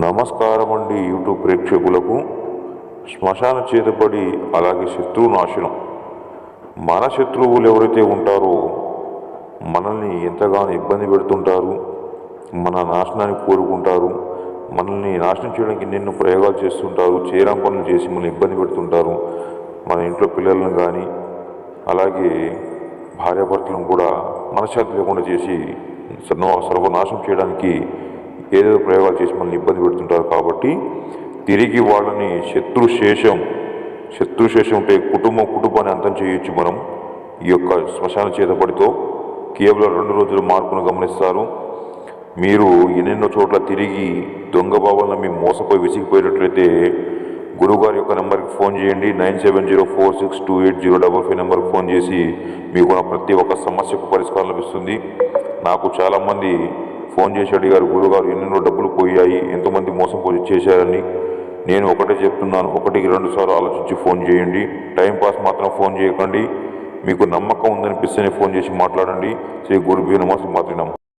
నమస్కారం అండి యూట్యూబ్ ప్రేక్షకులకు. శ్మశాన చేతబడి అలాగే శత్రువు నాశనం. మన శత్రువులు ఎవరైతే ఉంటారో మనల్ని ఎంతగానో ఇబ్బంది పెడుతుంటారు, మన నాశనాన్ని కోరుకుంటారు, మనల్ని నాశనం చేయడానికి ఎన్నెన్నో ప్రయోగాలు చేస్తుంటారు, చేయడం పనులు చేసి మనల్ని ఇబ్బంది పెడుతుంటారు. మన ఇంట్లో పిల్లలను కానీ అలాగే భార్యాభర్తలను కూడా మనశ్శాంతి లేకుండా చేసి సర్వనాశనం చేయడానికి ఏదేదో ప్రయోగాలు చేసి మనల్ని ఇబ్బంది పెడుతుంటారు. కాబట్టి తిరిగి వాళ్ళని శత్రుశేషం ఉంటే కుటుంబాన్ని అంతం చేయొచ్చు మనం ఈ యొక్క శ్మశాన చేతబడితో. కేవలం 2 రోజుల మార్పును గమనిస్తారు. మీరు ఎన్నెన్నో చోట్ల తిరిగి దొంగ బాబాలను మీ మోసపోయి విసిగిపోయినట్లయితే గురువుగారి యొక్క నెంబర్కి ఫోన్ చేయండి. 9704628055 నెంబర్కి ఫోన్ చేసి మీకు ప్రతి ఒక్క సమస్యకు పరిష్కారం లభిస్తుంది. నాకు చాలామంది ఫోన్ చేసి అడిగారు, గురువుగారు ఎన్నెన్నో డబ్బులు పోయాయి, ఎంతోమంది మోసం చేశారని. నేను ఒకటే చెప్తున్నాను, 1కి 2 సార్లు ఆలోచించి ఫోన్ చేయండి. టైంపాస్ మాత్రం ఫోన్ చేయకండి. మీకు నమ్మకం ఉందనిపిస్తేనే ఫోన్ చేసి మాట్లాడండి. శ్రీ గురుభ్యో నమః. శ్రీమాత్రే నమః.